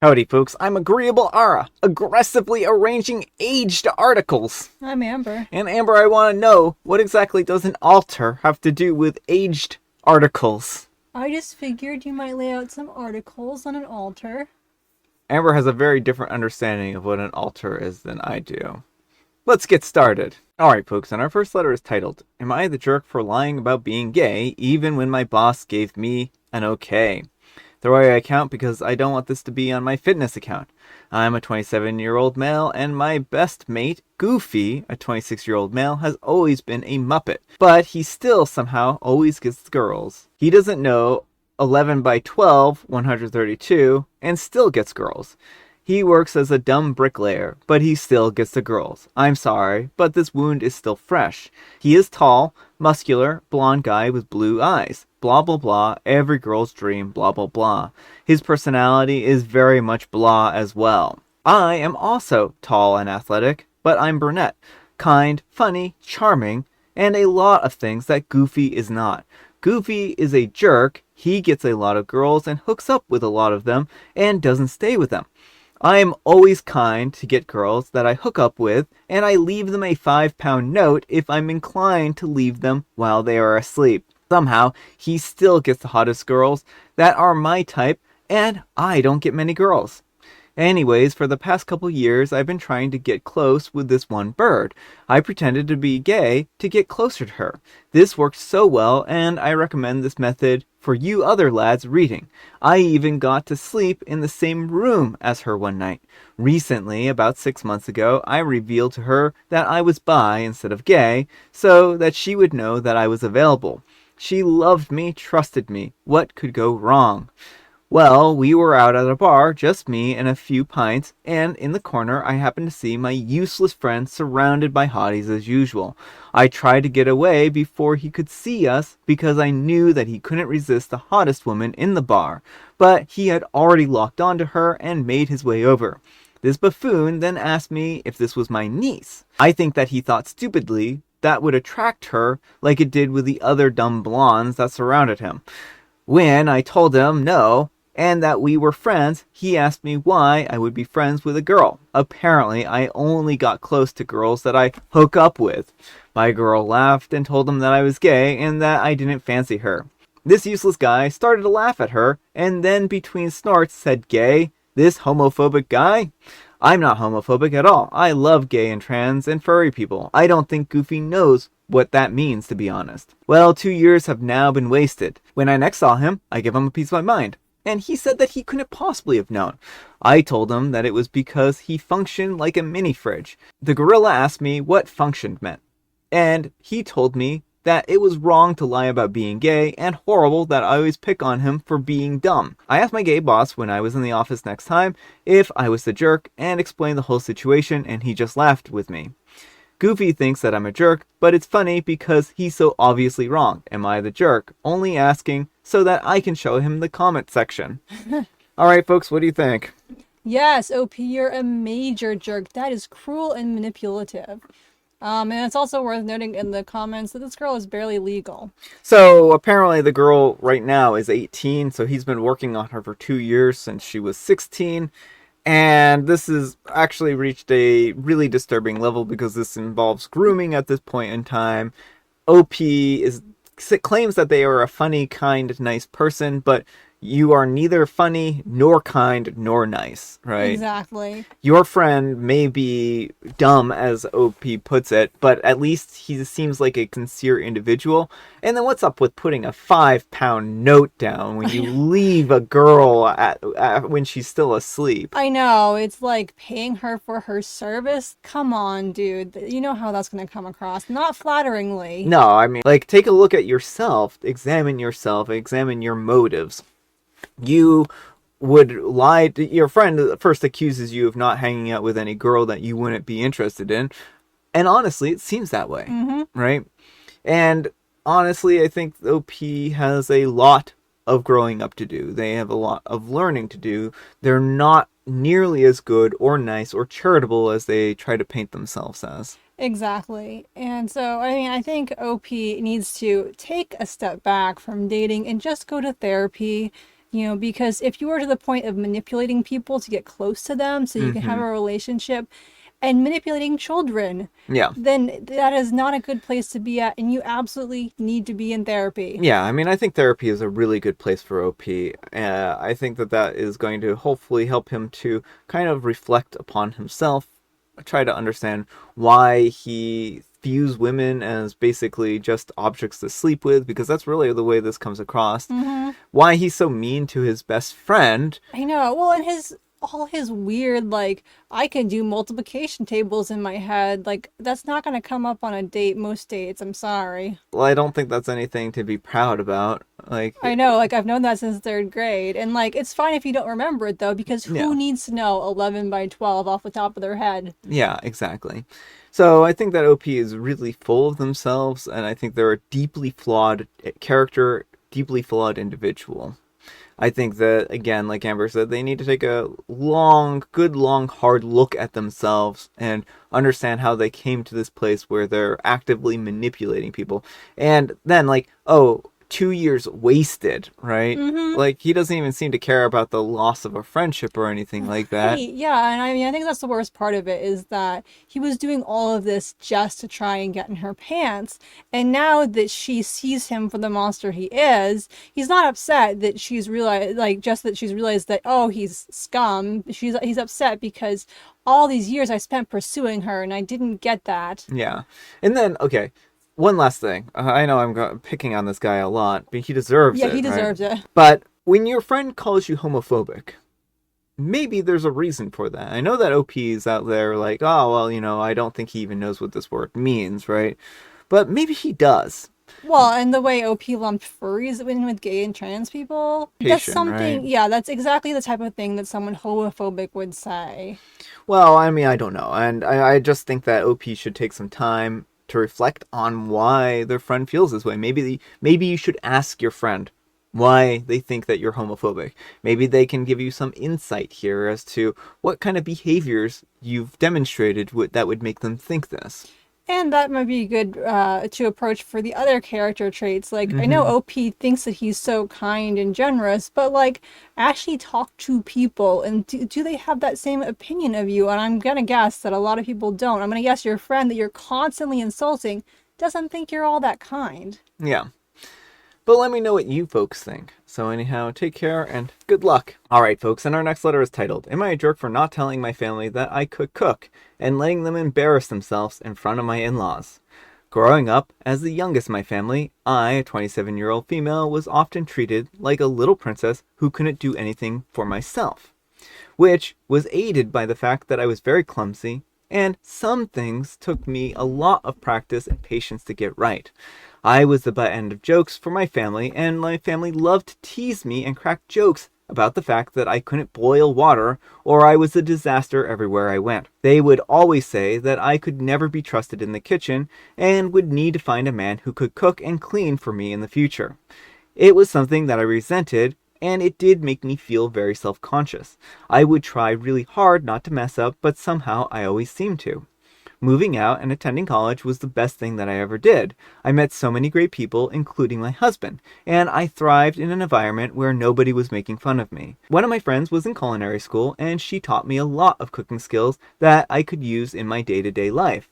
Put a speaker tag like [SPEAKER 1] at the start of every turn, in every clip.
[SPEAKER 1] Howdy, folks. I'm Agreeable Ara, aggressively arranging aged articles.
[SPEAKER 2] I'm Amber.
[SPEAKER 1] And Amber, I want to know, what exactly does an altar have to do with aged articles?
[SPEAKER 2] I just figured you might lay out some articles on an altar.
[SPEAKER 1] Amber has a very different understanding of what an altar is than I do. Let's get started. Alright, folks, and our first letter is titled, Am I the Jerk for Lying About Being Gay, Even When My Boss Gave Me an Okay? The way I count because I don't want this to be on my fitness account. I'm a 27-year-old male, and my best mate, Goofy, a 26-year-old male, has always been a Muppet. But he still somehow always gets the girls. He doesn't know 11 by 12, 132, and still gets girls. He works as a dumb bricklayer, but he still gets the girls. I'm sorry, but this wound is still fresh. He is tall, muscular, blonde guy with blue eyes. Blah blah blah, every girl's dream, blah blah blah. His personality is very much blah as well. I am also tall and athletic, but I'm brunette. Kind, funny, charming, and a lot of things that Goofy is not. Goofy is a jerk, he gets a lot of girls and hooks up with a lot of them and doesn't stay with them. I am always kind to get girls that I hook up with, and I leave them a £5 note if I'm inclined to leave them while they are asleep. Somehow, he still gets the hottest girls that are my type, and I don't get many girls. Anyways, for the past couple years, I've been trying to get close with this one bird. I pretended to be gay to get closer to her. This worked so well, and I recommend this method for you other lads reading. I even got to sleep in the same room as her one night. Recently, about 6 months ago, I revealed to her that I was bi instead of gay, so that she would know that I was available. She loved me, trusted me. What could go wrong? Well, we were out at a bar, just me and a few pints, and in the corner I happened to see my useless friend surrounded by hotties as usual. I tried to get away before he could see us because I knew that he couldn't resist the hottest woman in the bar, but he had already locked onto her and made his way over. This buffoon then asked me if this was my niece. I think that he thought stupidly that would attract her like it did with the other dumb blondes that surrounded him. When I told him no, and that we were friends, he asked me why I would be friends with a girl. Apparently, I only got close to girls that I hook up with. My girl laughed and told him that I was gay and that I didn't fancy her. This useless guy started to laugh at her, and then between snorts said, "Gay? This homophobic guy?" I'm not homophobic at all. I love gay and trans and furry people. I don't think Goofy knows what that means, to be honest. Well, 2 years have now been wasted. When I next saw him, I gave him a piece of my mind. And he said that he couldn't possibly have known. I told him that it was because he functioned like a mini fridge. The gorilla asked me what functioned meant. And he told me that it was wrong to lie about being gay and horrible that I always pick on him for being dumb. I asked my gay boss when I was in the office next time if I was the jerk and explained the whole situation, and he just laughed with me. Goofy thinks that I'm a jerk, but it's funny because he's so obviously wrong. Am I the jerk? Only asking so that I can show him the comment section. Alright, folks, what do you think?
[SPEAKER 2] Yes, OP, you're a major jerk. That is cruel and manipulative. And it's also worth noting in the comments that this girl is barely legal.
[SPEAKER 1] So apparently the girl right now is 18, so he's been working on her for 2 years since she was 16. And this has actually reached a really disturbing level because this involves grooming at this point in time. Claims that they are a funny, kind, nice person, but you are neither funny, nor kind, nor nice, right?
[SPEAKER 2] Exactly.
[SPEAKER 1] Your friend may be dumb, as OP puts it, but at least he seems like a sincere individual. And then what's up with putting a £5 note down when you leave a girl when she's still asleep?
[SPEAKER 2] I know, it's like paying her for her service. Come on, dude. You know how that's going to come across. Not flatteringly.
[SPEAKER 1] No, I mean, like, take a look at yourself, examine your motives. You would lie to your friend that first accuses you of not hanging out with any girl that you wouldn't be interested in. And honestly, it seems that way, right? And honestly, I think OP has a lot of growing up to do. They have a lot of learning to do. They're not nearly as good or nice or charitable as they try to paint themselves as.
[SPEAKER 2] Exactly. And so, I think OP needs to take a step back from dating and just go to therapy You know, because if you were to the point of manipulating people to get close to them so you can have
[SPEAKER 1] Mm-hmm.
[SPEAKER 2] a relationship and manipulating children,
[SPEAKER 1] Yeah.
[SPEAKER 2] then that is not a good place to be at, and you absolutely need to be in therapy.
[SPEAKER 1] Yeah, I mean, I think therapy is a really good place for OP. I think that that is going to hopefully help him to kind of reflect upon himself, try to understand why he views women as basically just objects to sleep with, because that's really the way this comes across.
[SPEAKER 2] Mm-hmm.
[SPEAKER 1] Why he's so mean to his best friend.
[SPEAKER 2] I know. Well, and all his weird, like, I can do multiplication tables in my head, like, that's not going to come up on a date most dates. I'm sorry.
[SPEAKER 1] Well, I don't think that's anything to be proud about.
[SPEAKER 2] I know, like, I've known that since third grade. And, like, it's fine if you don't remember it, though, because
[SPEAKER 1] yeah.
[SPEAKER 2] who needs to know 11 by 12 off the top of their head?
[SPEAKER 1] Yeah, exactly. So I think that OP is really full of themselves, and I think they're a deeply flawed character, deeply flawed individual. I think that, again, like Amber said, they need to take a good, long, hard look at themselves and understand how they came to this place where they're actively manipulating people. And then, like, oh, 2 years wasted, right?
[SPEAKER 2] Mm-hmm.
[SPEAKER 1] Like, he doesn't even seem to care about the loss of a friendship or anything like that.
[SPEAKER 2] Right. Yeah, and I mean, I think that's the worst part of it is that he was doing all of this just to try and get in her pants. And now that she sees him for the monster he is, he's not upset that she's realized, like, just that she's realized that, oh, he's scum. He's upset because all these years I spent pursuing her and I didn't get that.
[SPEAKER 1] Yeah. And then, okay, one last thing. I know picking on this guy a lot, but he deserves
[SPEAKER 2] Yeah,
[SPEAKER 1] it,
[SPEAKER 2] he
[SPEAKER 1] right?
[SPEAKER 2] deserves it.
[SPEAKER 1] But when your friend calls you homophobic, maybe there's a reason for that. I know that OP is out there like, oh, well, I don't think he even knows what this word means, right? But maybe he does.
[SPEAKER 2] Well, and the way OP lumped furries in with gay and trans people, that's
[SPEAKER 1] Patient,
[SPEAKER 2] something,
[SPEAKER 1] right?
[SPEAKER 2] yeah, that's exactly the type of thing that someone homophobic would say.
[SPEAKER 1] Well, I mean, I don't know. And I just think that OP should take some time to reflect on why their friend feels this way. Maybe you should ask your friend why they think that you're homophobic. Maybe they can give you some insight here as to what kind of behaviors you've demonstrated that would make them think this.
[SPEAKER 2] And that might be good to approach for the other character traits. Like, I know OP thinks that he's so kind and generous, but, like, actually talk to people. And do they have that same opinion of you? And I'm going to guess that a lot of people don't. I'm going to guess your friend that you're constantly insulting doesn't think you're all that kind.
[SPEAKER 1] Yeah. But let me know what you folks think. So anyhow, take care and good luck. Alright folks, and our next letter is titled, Am I a jerk for not telling my family that I could cook and letting them embarrass themselves in front of my in-laws? Growing up as the youngest in my family, I, a 27-year-old female, was often treated like a little princess who couldn't do anything for myself, which was aided by the fact that I was very clumsy, and some things took me a lot of practice and patience to get right. I was the butt end of jokes for my family, and my family loved to tease me and crack jokes about the fact that I couldn't boil water or I was a disaster everywhere I went. They would always say that I could never be trusted in the kitchen and would need to find a man who could cook and clean for me in the future. It was something that I resented, and it did make me feel very self-conscious. I would try really hard not to mess up, but somehow I always seemed to. Moving out and attending college was the best thing that I ever did. I met so many great people, including my husband, and I thrived in an environment where nobody was making fun of me. One of my friends was in culinary school, and she taught me a lot of cooking skills that I could use in my day-to-day life.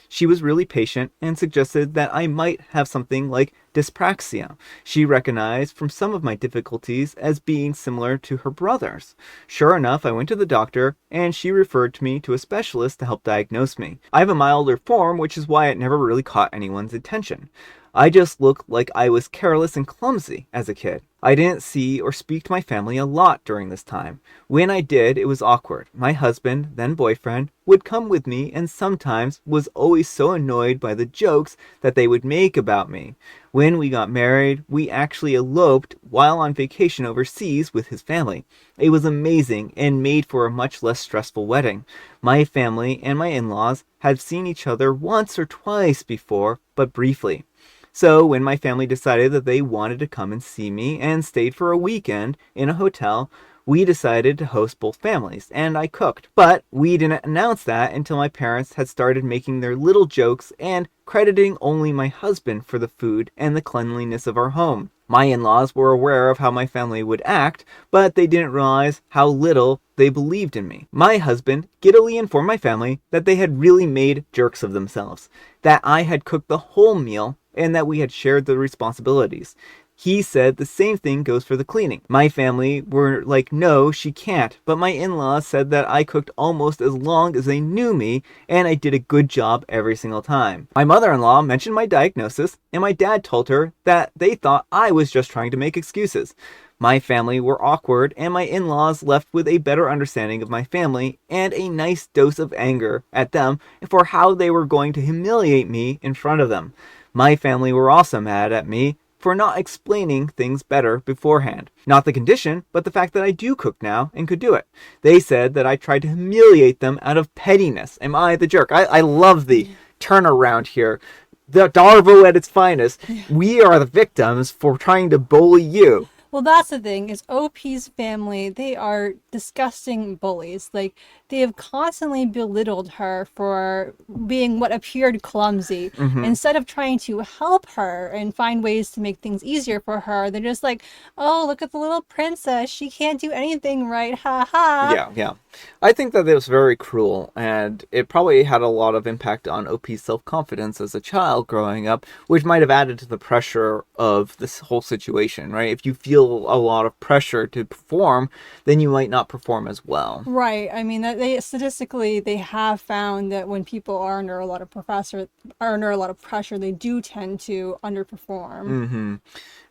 [SPEAKER 1] She was really patient and suggested that I might have something like dyspraxia. She recognized from some of my difficulties as being similar to her brother's. Sure enough, I went to the doctor and she referred me to a specialist to help diagnose me. I have a milder form, which is why it never really caught anyone's attention. I just looked like I was careless and clumsy as a kid. I didn't see or speak to my family a lot during this time. When I did, it was awkward. My husband, then boyfriend, would come with me and sometimes was always so annoyed by the jokes that they would make about me. When we got married, we actually eloped while on vacation overseas with his family. It was amazing and made for a much less stressful wedding. My family and my in-laws had seen each other once or twice before, but briefly. So when my family decided that they wanted to come and see me and stayed for a weekend in a hotel, we decided to host both families, and I cooked. But we didn't announce that until my parents had started making their little jokes and crediting only my husband for the food and the cleanliness of our home. My in-laws were aware of how my family would act, but they didn't realize how little they believed in me. My husband giddily informed my family that they had really made jerks of themselves, that I had cooked the whole meal, and that we had shared the responsibilities. He said the same thing goes for the cleaning. My family were like, no, she can't. But my in-laws said that I cooked almost as long as they knew me, and I did a good job every single time. My mother-in-law mentioned my diagnosis, and my dad told her that they thought I was just trying to make excuses. My family were awkward, and my in-laws left with a better understanding of my family and a nice dose of anger at them for how they were going to humiliate me in front of them. My family were also mad at me for not explaining things better beforehand. Not the condition, but the fact that I do cook now and could do it. They said that I tried to humiliate them out of pettiness. Am I the jerk? I love the turnaround here. The Darvo at its finest. We are the victims for trying to bully you.
[SPEAKER 2] Well, that's the thing, is OP's family, they are disgusting bullies. Like, they have constantly belittled her for being what appeared clumsy. Instead of trying to help her and find ways to make things easier for her, they're just like, oh, look at the little princess. She can't do anything right. Ha ha.
[SPEAKER 1] Yeah. I think that it was very cruel, and it probably had a lot of impact on OP's self-confidence as a child growing up, which might have added to the pressure of this whole situation, right? If you feel a lot of pressure to perform, then you might not perform as well.
[SPEAKER 2] Right. I mean, that they statistically they have found that when people are under a lot of pressure, they do tend to underperform.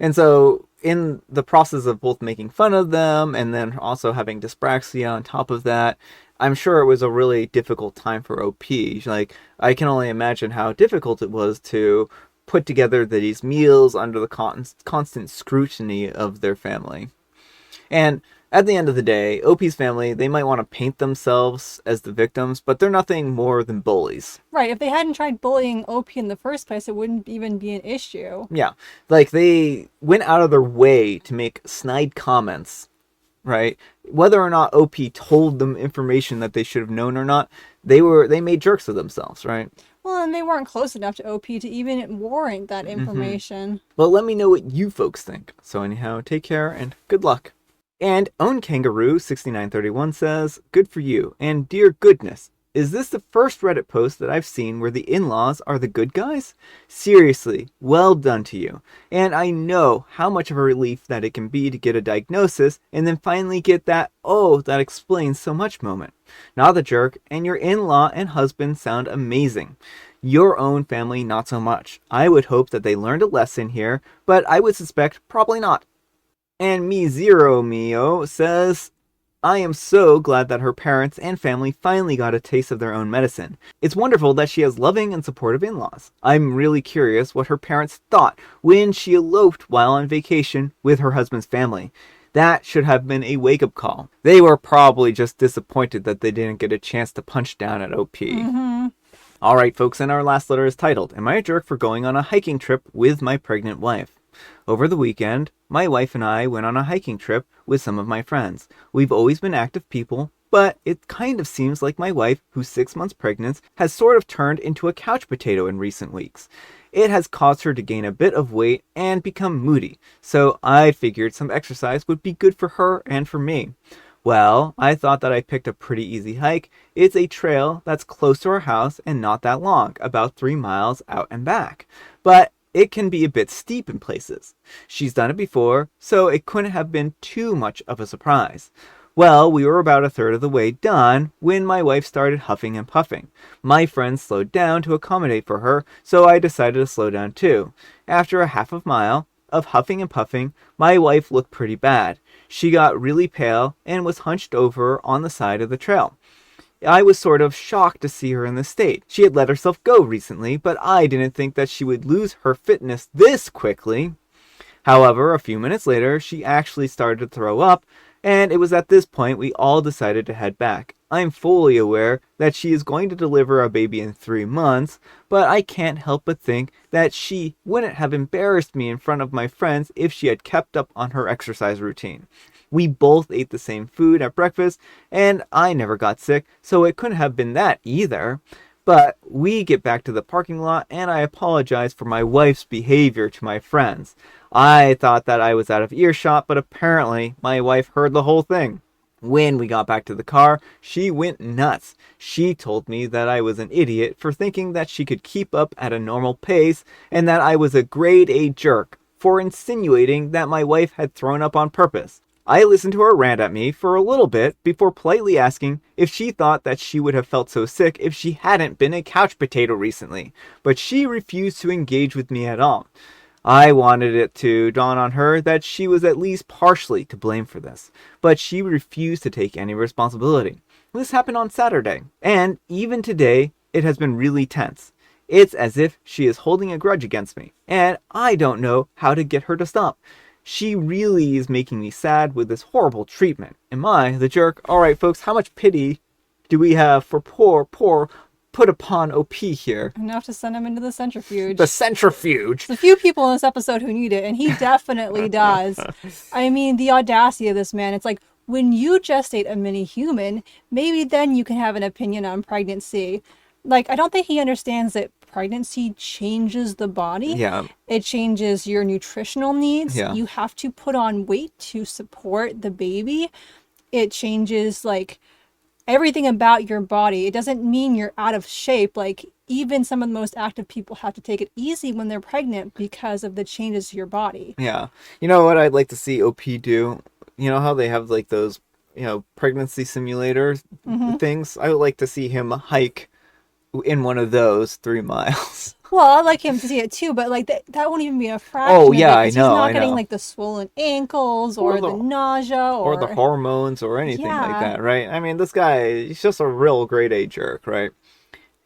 [SPEAKER 1] And so in the process of both making fun of them and then also having dyspraxia on top of that, I'm sure it was a really difficult time for OP. Like, I can only imagine how difficult it was to put together these meals under the constant scrutiny of their family. And at the end of the day, OP's family, they might want to paint themselves as the victims, but they're nothing more than bullies.
[SPEAKER 2] Right. If they hadn't tried bullying OP in the first place, it wouldn't even be an issue.
[SPEAKER 1] Yeah. Like, they went out of their way to make snide comments, right? Whether or not OP told them information that they should have known or not, they made jerks of themselves, right?
[SPEAKER 2] Well, and they weren't close enough to OP to even warrant that information.
[SPEAKER 1] Well, let me know what you folks think. So anyhow, take care and good luck. And Own Kangaroo 6931 says, good for you, and dear goodness, is this the first Reddit post that I've seen where the in-laws are the good guys? Seriously, well done to you. And I know how much of a relief that it can be to get a diagnosis and then finally get that, oh, that explains so much moment. Not the jerk, and your in-law and husband sound amazing. Your own family, not so much. I would hope that they learned a lesson here, but I would suspect probably not. And Me Zero Mio says, I am so glad that her parents and family finally got a taste of their own medicine. It's wonderful that she has loving and supportive in-laws. I'm really curious what her parents thought when she eloped while on vacation with her husband's family. That should have been a wake-up call. They were probably just disappointed that they didn't get a chance to punch down at OP. Alright folks, and our last letter is titled, Am I a Jerk for Going on a Hiking Trip with My Pregnant Wife? Over the weekend, my wife and I went on a hiking trip with some of my friends. We've always been active people, but it kind of seems like my wife, who's 6 months pregnant, has sort of turned into a couch potato in recent weeks. It has caused her to gain a bit of weight and become moody, so I figured some exercise would be good for her and for me. Well, I thought that I picked a pretty easy hike. It's a trail that's close to our house and not that long, about 3 miles out and back. But it can be a bit steep in places. She's done it before, so it couldn't have been too much of a surprise. Well, we were about a third of the way done when my wife started huffing and puffing. My friends slowed down to accommodate for her, so I decided to slow down too. After a half a mile of huffing and puffing, my wife looked pretty bad. She got really pale and was hunched over on the side of the trail. I was sort of shocked to see her in this state. She had let herself go recently, but I didn't think that she would lose her fitness this quickly. However, a few minutes later, she actually started to throw up, and it was at this point we all decided to head back. I'm fully aware that she is going to deliver a baby in 3 months, but I can't help but think that she wouldn't have embarrassed me in front of my friends if she had kept up on her exercise routine. We both ate the same food at breakfast, and I never got sick, so it couldn't have been that either. But we get back to the parking lot and I apologize for my wife's behavior to my friends. I thought that I was out of earshot, but apparently my wife heard the whole thing. When we got back to the car, she went nuts. She told me that I was an idiot for thinking that she could keep up at a normal pace and that I was a grade A jerk for insinuating that my wife had thrown up on purpose. I listened to her rant at me for a little bit before politely asking if she thought that she would have felt so sick if she hadn't been a couch potato recently, but she refused to engage with me at all. I wanted it to dawn on her that she was at least partially to blame for this, but she refused to take any responsibility. This happened on Saturday, and even today, it has been really tense. It's as if she is holding a grudge against me, and I don't know how to get her to stop. She really is making me sad with this horrible treatment. Am I the jerk? Alright folks, how much pity do we have for poor put upon OP here?
[SPEAKER 2] Enough to send him into the centrifuge.
[SPEAKER 1] The centrifuge!
[SPEAKER 2] There's a few people in this episode who need it, and he definitely does. I mean, the audacity of this man. It's like, when you gestate a mini human, maybe then you can have an opinion on pregnancy. Like, I don't think he understands that pregnancy changes the body.
[SPEAKER 1] Yeah.
[SPEAKER 2] It changes your nutritional needs.
[SPEAKER 1] Yeah.
[SPEAKER 2] You have to put on weight to support the baby. It changes, like, everything about your body. It doesn't mean you're out of shape. Like, even some of the most active people have to take it easy when they're pregnant because of the changes to your body.
[SPEAKER 1] Yeah. You know what I'd like to see OP do? You know how they have, like, those, pregnancy simulator things? I would like to see him hike in one of those 3 miles.
[SPEAKER 2] Well, I'd like him to see it too, but like that won't even be a fraction.
[SPEAKER 1] Oh,
[SPEAKER 2] of
[SPEAKER 1] yeah,
[SPEAKER 2] it, 'cause
[SPEAKER 1] I know.
[SPEAKER 2] He's not
[SPEAKER 1] I
[SPEAKER 2] getting
[SPEAKER 1] know.
[SPEAKER 2] like the swollen ankles or the nausea
[SPEAKER 1] or the hormones or anything like
[SPEAKER 2] Yeah.
[SPEAKER 1] that, right? I mean, this guy, he's just a real grade A jerk, right?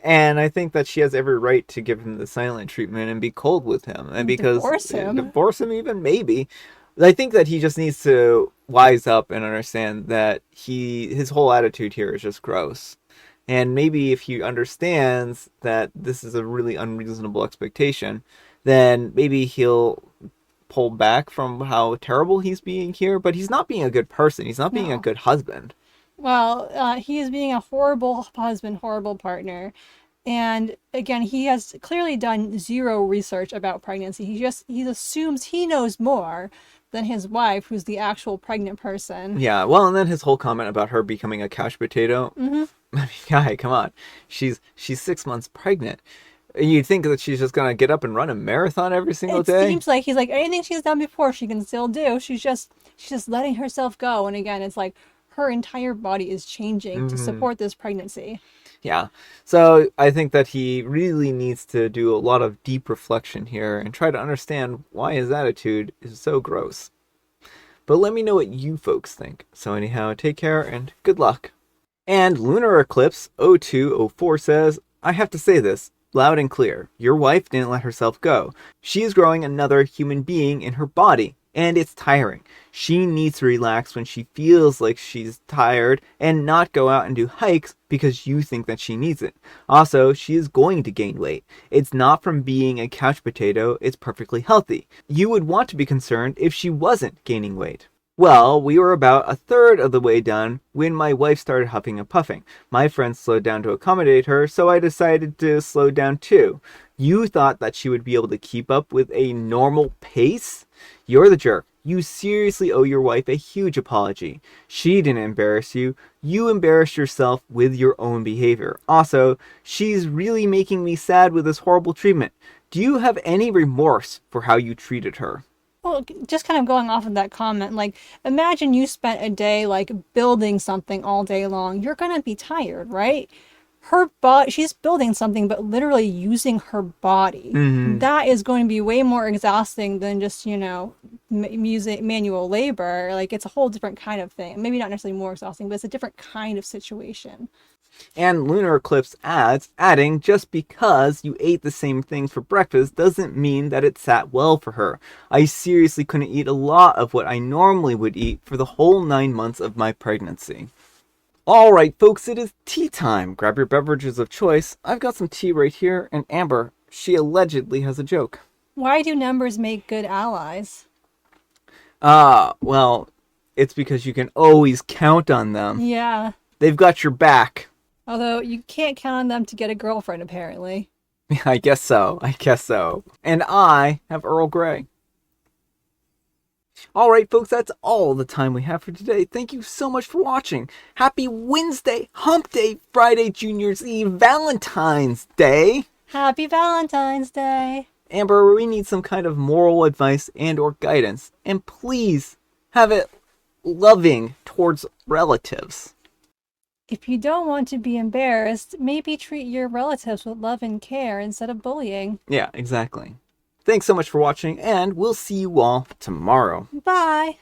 [SPEAKER 1] And I think that she has every right to give him the silent treatment and be cold with him. And because divorce him even, maybe. I think that he just needs to wise up and understand that his whole attitude here is just gross. And maybe if he understands that this is a really unreasonable expectation, then maybe he'll pull back from how terrible he's being here. But he's not being a good person. He's not being a good husband.
[SPEAKER 2] Well, he is being a horrible husband, horrible partner. And again, he has clearly done zero research about pregnancy. He assumes he knows more than his wife, who's the actual pregnant person.
[SPEAKER 1] Yeah, well, and then his whole comment about her becoming a couch potato.
[SPEAKER 2] Mm-hmm.
[SPEAKER 1] I mean, guy, come on. She's 6 months pregnant. You'd think that she's just gonna get up and run a marathon every single day.
[SPEAKER 2] It seems like he's like, anything she's done before, she can still do. She's just letting herself go. And again, it's like her entire body is changing to support this pregnancy.
[SPEAKER 1] Yeah. So I think that he really needs to do a lot of deep reflection here and try to understand why his attitude is so gross. But let me know what you folks think. So anyhow, take care and good luck. And Lunar Eclipse 0204 says, I have to say this loud and clear. Your wife didn't let herself go. She is growing another human being in her body, and it's tiring. She needs to relax when she feels like she's tired and not go out and do hikes because you think that she needs it. Also, she is going to gain weight. It's not from being a couch potato, it's perfectly healthy. You would want to be concerned if she wasn't gaining weight. Well, we were about a third of the way done when my wife started huffing and puffing. My friends slowed down to accommodate her, so I decided to slow down too. You thought that she would be able to keep up with a normal pace? You're the jerk. You seriously owe your wife a huge apology. She didn't embarrass you. You embarrassed yourself with your own behavior. Also, she's really making me sad with this horrible treatment. Do you have any remorse for how you treated her?
[SPEAKER 2] Well, just kind of going off of that comment, like, imagine you spent a day, like, building something all day long. You're going to be tired, right? Her body, she's building something, but literally using her body.
[SPEAKER 1] Mm-hmm.
[SPEAKER 2] That is going to be way more exhausting than just, manual labor. Like, it's a whole different kind of thing. Maybe not necessarily more exhausting, but it's a different kind of situation.
[SPEAKER 1] And Lunar Eclipse adding, just because you ate the same things for breakfast doesn't mean that it sat well for her. I seriously couldn't eat a lot of what I normally would eat for the whole 9 months of my pregnancy. Alright folks, it is tea time. Grab your beverages of choice. I've got some tea right here, and Amber, she allegedly has a joke.
[SPEAKER 2] Why do numbers make good allies?
[SPEAKER 1] Well, it's because you can always count on them.
[SPEAKER 2] Yeah.
[SPEAKER 1] They've got your back.
[SPEAKER 2] Although you can't count on them to get a girlfriend, apparently.
[SPEAKER 1] I guess so. I guess so. And I have Earl Grey. Alright, folks, that's all the time we have for today. Thank you so much for watching. Happy Wednesday, Hump Day, Friday, Junior's Eve, Valentine's Day.
[SPEAKER 2] Happy Valentine's Day.
[SPEAKER 1] Amber, we need some kind of moral advice and or guidance. And please have it loving towards relatives.
[SPEAKER 2] If you don't want to be embarrassed, maybe treat your relatives with love and care instead of bullying.
[SPEAKER 1] Yeah, exactly. Thanks so much for watching, and we'll see you all tomorrow.
[SPEAKER 2] Bye.